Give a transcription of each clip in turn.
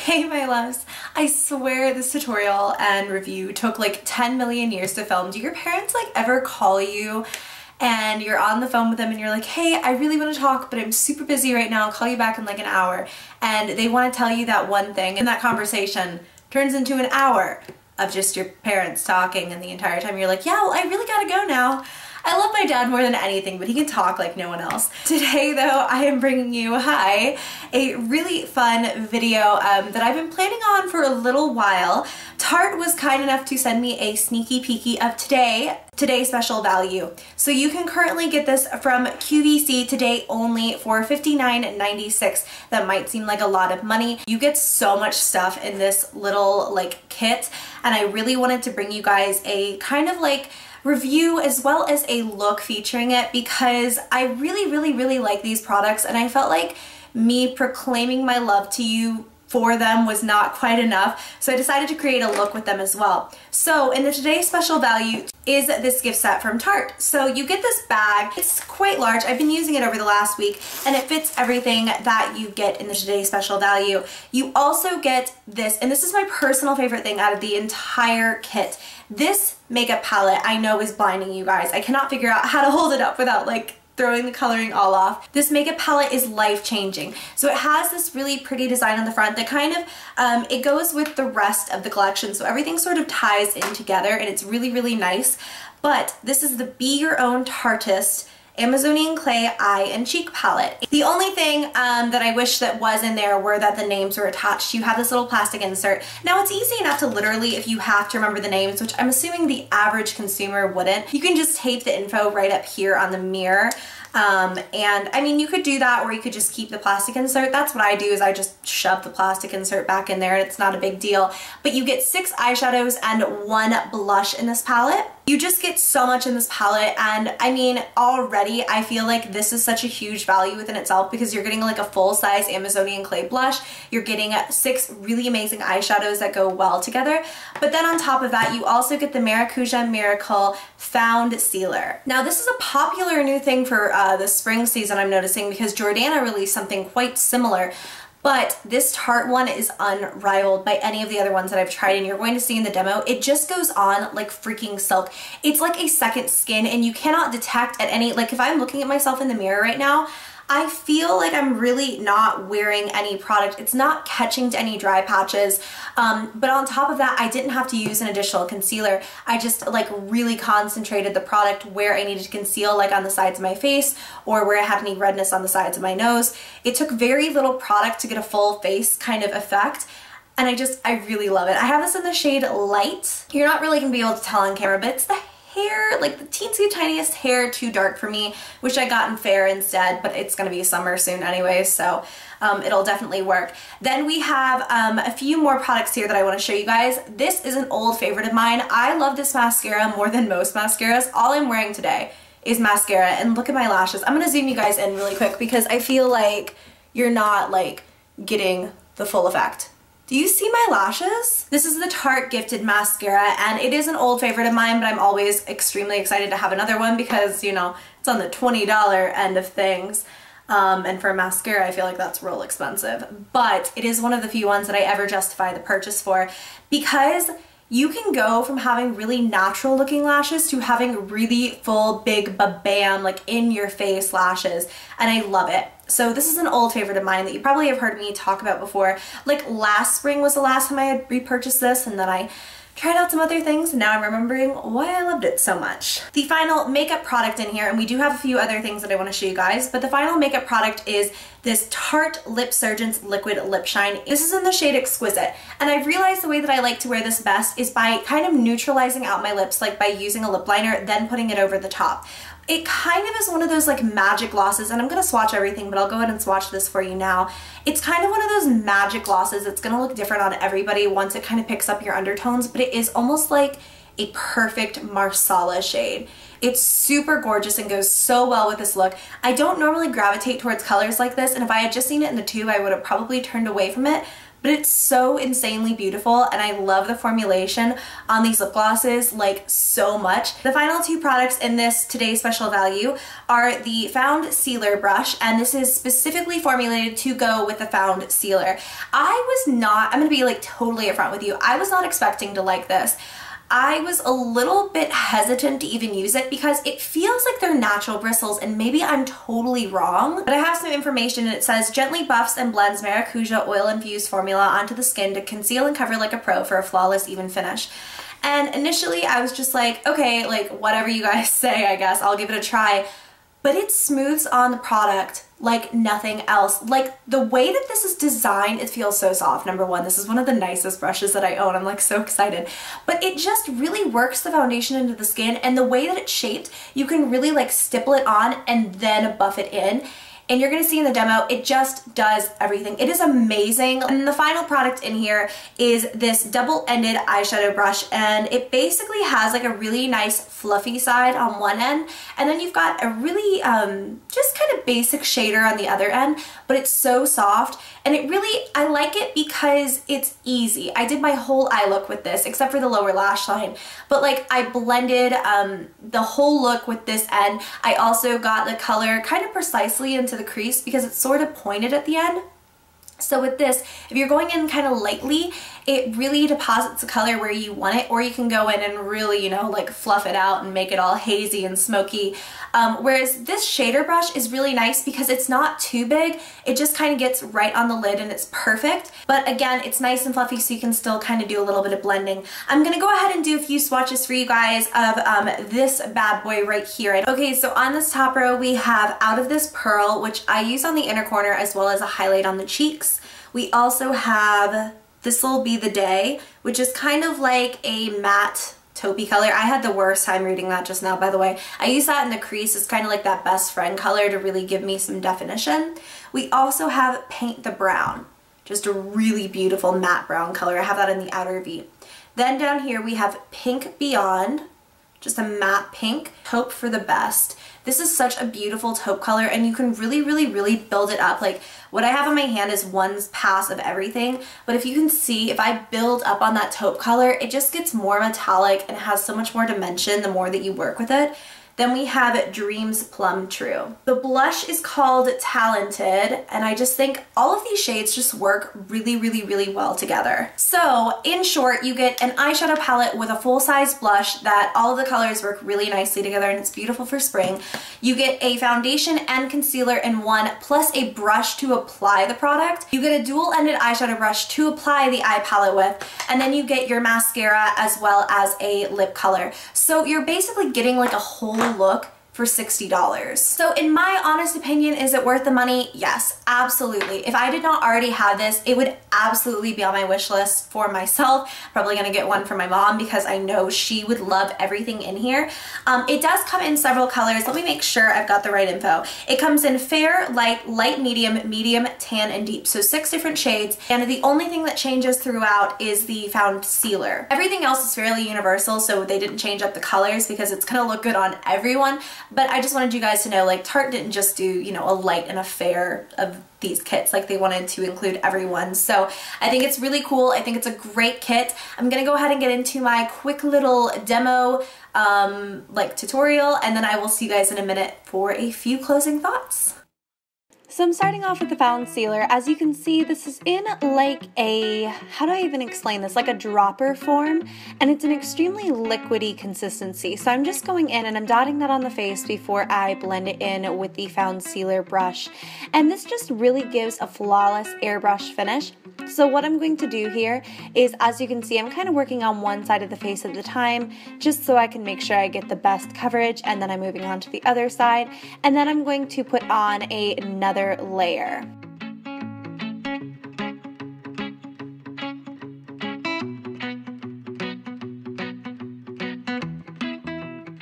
Hey my loves, I swear this tutorial and review took like 10 million years to film. Do your parents like ever call you and you're on the phone with them and you're like, hey, I really want to talk, but I'm super busy right now, I'll call you back in like an hour. And they want to tell you that one thing and that conversation turns into an hour of just your parents talking, and the entire time you're like, yeah, well, I really gotta go now. I love my dad more than anything, but he can talk like no one else. Today though, I am bringing you, a really fun video that I've been planning on for a little while. Tarte was kind enough to send me a sneaky peeky of today's special value. So you can currently get this from QVC today only for $59.96. That might seem like a lot of money. You get so much stuff in this little like kit, and I really wanted to bring you guys a kind of like review as well as a look featuring it, because I really like these products, and I felt like me proclaiming my love to you for them was not quite enough, so I decided to create a look with them as well. So in the today's special value is this gift set from Tarte. So you get this bag. It's quite large. I've been using it over the last week and it fits everything that you get in the today's special value. You also get this, and this is my personal favorite thing out of the entire kit. This makeup palette I know is blinding you guys. I cannot figure out how to hold it up without like throwing the coloring all off. This makeup palette is life-changing. So it has this really pretty design on the front that kind of, it goes with the rest of the collection. So everything sort of ties in together and it's really nice. But this is the Be Your Own Tartist Amazonian Clay Eye and Cheek Palette. The only thing that I wish that was in there were that the names were attached. You have this little plastic insert. Now it's easy enough to literally, if you have to remember the names, which I'm assuming the average consumer wouldn't, you can just tape the info right up here on the mirror. And I mean, you could do that, or you could just keep the plastic insert. That's what I do, is I just shove the plastic insert back in there and it's not a big deal. But you get 6 eyeshadows and 1 blush in this palette. You just get so much in this palette, and I mean, already I feel like this is such a huge value within itself, because you're getting like a full-size Amazonian Clay blush, you're getting 6 really amazing eyeshadows that go well together, but then on top of that you also get the Maracuja Miracle Found Sealer. Now this is a popular new thing for the spring season, I'm noticing, because Jordana released something quite similar. But this Tarte one is unrivaled by any of the other ones that I've tried, and you're going to see in the demo, it just goes on like freaking silk. It's like a second skin, and you cannot detect at any, like if I'm looking at myself in the mirror right now, I feel like I'm really not wearing any product. It's not catching to any dry patches. But on top of that, I didn't have to use an additional concealer. I just like really concentrated the product where I needed to conceal, like on the sides of my face or where I had any redness on the sides of my nose. It took very little product to get a full face kind of effect. And I really love it. I have this in the shade Light. You're not really gonna be able to tell on camera, but it's the hair, like the teensy tiniest hair too dark for me, which I got in Fair instead, but it's gonna be summer soon anyway, so it'll definitely work. Then we have a few more products here that I want to show you guys. This is an old favorite of mine. I love this mascara more than most mascaras. All I'm wearing today is mascara, and look at my lashes. I'm gonna zoom you guys in really quick because I feel like you're not like getting the full effect. Do you see my lashes? This is the Tarte Gifted Mascara, and it is an old favorite of mine, but I'm always extremely excited to have another one because, you know, it's on the $20 end of things. And for a mascara, I feel like that's real expensive. But it is one of the few ones that I ever justify the purchase for, because you can go from having really natural looking lashes to having really full, big, ba-bam, like in your face lashes, and I love it. So this is an old favorite of mine that you probably have heard me talk about before. Like last spring was the last time I had repurchased this, and then I tried out some other things, and now I'm remembering why I loved it so much. The final makeup product in here, and we do have a few other things that I want to show you guys, but the final makeup product is this Tarte LipSurgence Liquid Lip Shine. This is in the shade Exquisite, and I've realized the way that I like to wear this best is by kind of neutralizing out my lips, like by using a lip liner, then putting it over the top. It kind of is one of those like magic glosses, and I'm going to swatch everything, but I'll go ahead and swatch this for you now. It's kind of one of those magic glosses. It's going to look different on everybody once it kind of picks up your undertones, but it is almost like a perfect Marsala shade. It's super gorgeous and goes so well with this look. I don't normally gravitate towards colors like this, and if I had just seen it in the tube, I would have probably turned away from it, but it's so insanely beautiful and I love the formulation on these lip glosses like so much. The final two products in this today's special value are the Found Sealer brush, and this is specifically formulated to go with the Found Sealer. I'm gonna be like totally upfront with you, I was not expecting to like this. I was a little bit hesitant to even use it because it feels like they're natural bristles, and maybe I'm totally wrong, but I have some information and it says gently buffs and blends maracuja oil infused formula onto the skin to conceal and cover like a pro for a flawless even finish. And initially I was just like, okay, like whatever you guys say, I guess I'll give it a try. But it smooths on the product like nothing else. Like the way that this is designed, it feels so soft. Number one, this is one of the nicest brushes that I own. I'm like so excited. But it just really works the foundation into the skin, and the way that it's shaped, you can really like stipple it on and then buff it in. And you're gonna see in the demo, it just does everything. It is amazing. And the final product in here is this double-ended eyeshadow brush, and it basically has like a really nice fluffy side on one end, and then you've got a really just kind of basic shader on the other end, but it's so soft, and it really, I like it because it's easy. I did my whole eye look with this, except for the lower lash line, but like I blended the whole look with this end. I also got the color kind of precisely into the crease because it's sort of pointed at the end. So with this, if you're going in kind of lightly, it really deposits the color where you want it, or you can go in and really, you know, like fluff it out and make it all hazy and smoky. Whereas this shader brush is really nice because it's not too big. It just kind of gets right on the lid and it's perfect. But again, it's nice and fluffy so you can still kind of do a little bit of blending. I'm gonna go ahead and do a few swatches for you guys of this bad boy right here. Okay, so on this top row, we have Out of This Pearl, which I use on the inner corner as well as a highlight on the cheeks. We also have This'll Be the Day, which is kind of like a matte taupey color. I had the worst time reading that just now, by the way. I use that in the crease. It's kind of like that best friend color to really give me some definition. We also have Paint the Brown, just a really beautiful matte brown color. I have that in the outer V. Then down here we have Pink Beyond, just a matte pink. Taupe for the Best. This is such a beautiful taupe color, and you can really, really, really build it up. Like what I have on my hand is one pass of everything, but if you can see, if I build up on that taupe color, it just gets more metallic and has so much more dimension the more that you work with it. Then we have Dreams Plum True. The blush is called Talented, and I just think all of these shades just work really, really, really well together. So in short, you get an eyeshadow palette with a full-size blush that all of the colors work really nicely together, and it's beautiful for spring. You get a foundation and concealer in one, plus a brush to apply the product. You get a dual-ended eyeshadow brush to apply the eye palette with, and then you get your mascara as well as a lip color. So you're basically getting like a whole look for $60. So in my honest opinion, is it worth the money? Yes, absolutely. If I did not already have this, it would absolutely be on my wish list for myself. Probably gonna get one for my mom because I know she would love everything in here. It does come in several colors. Let me make sure I've got the right info. It comes in fair, light, light medium, medium, tan, and deep. So 6 different shades. And the only thing that changes throughout is the Found Sealer. Everything else is fairly universal, so they didn't change up the colors because it's gonna look good on everyone. But I just wanted you guys to know, like, Tarte didn't just do, you know, a light and a fair of these kits. Like, they wanted to include everyone. So I think it's really cool. I think it's a great kit. I'm gonna go ahead and get into my quick little demo like tutorial, and then I will see you guys in a minute for a few closing thoughts. So I'm starting off with the Found Sealer. As you can see, this is in like a, how do I even explain this? Like a dropper form, and it's an extremely liquidy consistency. So I'm just going in and I'm dotting that on the face before I blend it in with the Found Sealer brush. And this just really gives a flawless airbrush finish. So what I'm going to do here is, as you can see, I'm kind of working on one side of the face at a time, just so I can make sure I get the best coverage, and then I'm moving on to the other side, and then I'm going to put on another layer.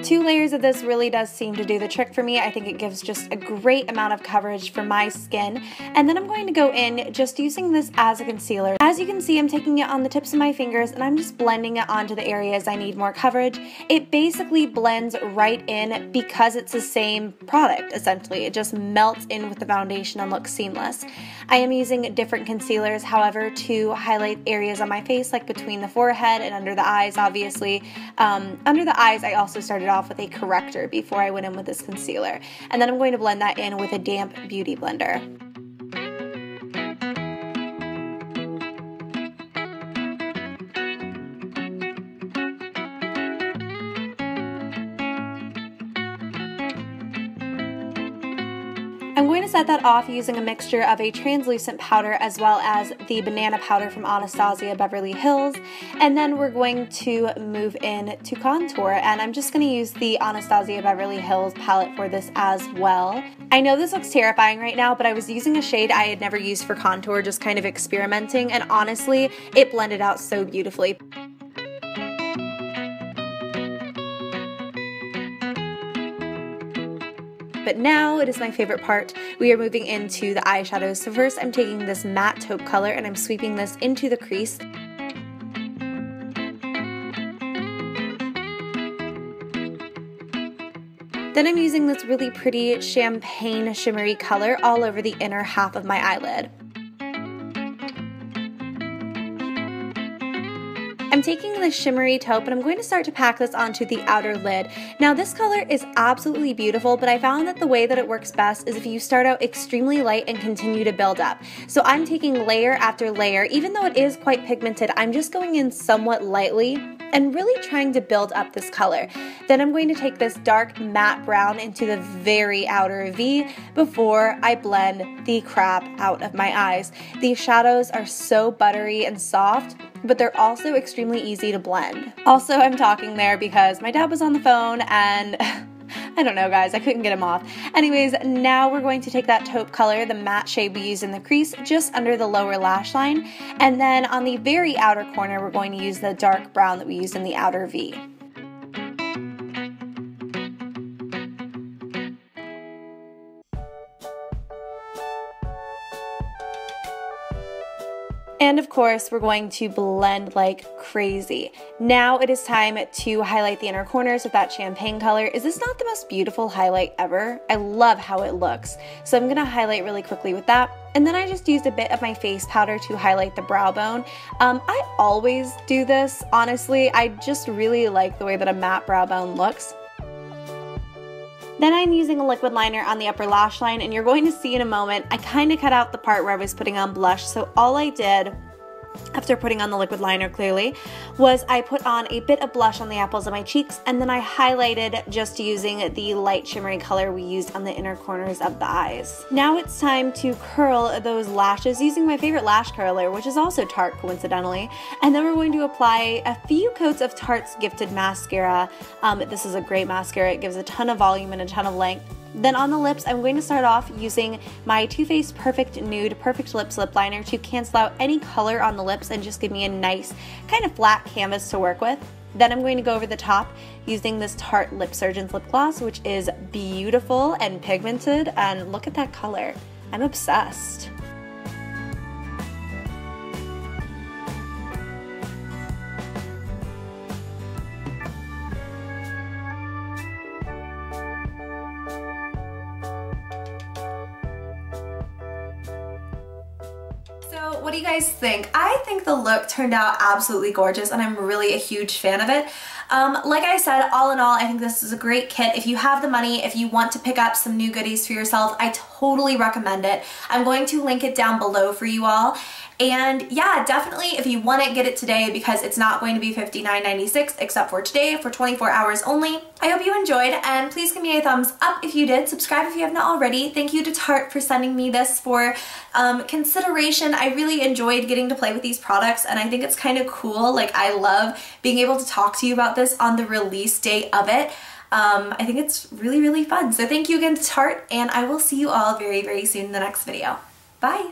2 layers of this really does seem to do the trick for me. I think it gives just a great amount of coverage for my skin. And then I'm going to go in just using this as a concealer. As you can see, I'm taking it on the tips of my fingers and I'm just blending it onto the areas I need more coverage. It basically blends right in because it's the same product, essentially. It just melts in with the foundation and looks seamless. I am using different concealers, however, to highlight areas on my face, like between the forehead and under the eyes, obviously. Under the eyes, I also started off with a corrector before I went in with this concealer. And then I'm going to blend that in with a damp beauty blender. I'm going to set that off using a mixture of a translucent powder as well as the banana powder from Anastasia Beverly Hills, and then we're going to move in to contour, and I'm just going to use the Anastasia Beverly Hills palette for this as well. I know this looks terrifying right now, but I was using a shade I had never used for contour, just kind of experimenting, and honestly, it blended out so beautifully. But now it is my favorite part. We are moving into the eyeshadows. So first I'm taking this matte taupe color and I'm sweeping this into the crease. Then I'm using this really pretty champagne shimmery color all over the inner half of my eyelid. I'm taking the shimmery taupe and I'm going to start to pack this onto the outer lid. Now this color is absolutely beautiful, but I found that the way that it works best is if you start out extremely light and continue to build up. So I'm taking layer after layer. Even though it is quite pigmented, I'm just going in somewhat lightly and really trying to build up this color. Then I'm going to take this dark matte brown into the very outer V before I blend the crap out of my eyes. These shadows are so buttery and soft, but they're also extremely easy to blend. Also, I'm talking there because my dad was on the phone and I don't know guys, I couldn't get him off. Anyways, now we're going to take that taupe color, the matte shade we used in the crease, just under the lower lash line, and then on the very outer corner we're going to use the dark brown that we used in the outer V. And of course, we're going to blend like crazy. Now it is time to highlight the inner corners with that champagne color. Is this not the most beautiful highlight ever? I love how it looks. So I'm gonna highlight really quickly with that. And then I just used a bit of my face powder to highlight the brow bone. I always do this, honestly. I just really like the way that a matte brow bone looks. Then I'm using a liquid liner on the upper lash line, and you're going to see in a moment, I kind of cut out the part where I was putting on blush, so all I did after putting on the liquid liner clearly was I put on a bit of blush on the apples of my cheeks, and then I highlighted just using the light shimmery color we used on the inner corners of the eyes. Now it's time to curl those lashes using my favorite lash curler, which is also Tarte coincidentally, and then we're going to apply a few coats of Tarte's Gifted mascara. This is a great mascara. It gives a ton of volume and a ton of length. Then on the lips, I'm going to start off using my Too Faced Perfect Nude Perfect Lips Lip Liner to cancel out any color on the lips and just give me a nice kind of flat canvas to work with. Then I'm going to go over the top using this Tarte Lip Surgeon's Lip Gloss, which is beautiful and pigmented, and look at that color. I'm obsessed. So what do you guys think? I think the look turned out absolutely gorgeous and I'm really a huge fan of it. Like I said, all in all, I think this is a great kit. If you have the money, if you want to pick up some new goodies for yourself, I totally recommend it. I'm going to link it down below for you all. And yeah, definitely if you want it, get it today because it's not going to be $59.96 except for today for 24 hours only. I hope you enjoyed and please give me a thumbs up if you did. Subscribe if you have not already. Thank you to Tarte for sending me this for consideration. I really enjoyed getting to play with these products and I think it's kind of cool. Like I love being able to talk to you about this on the release date of it. I think it's really, really fun. So thank you again to Tarte and I will see you all very, very soon in the next video. Bye!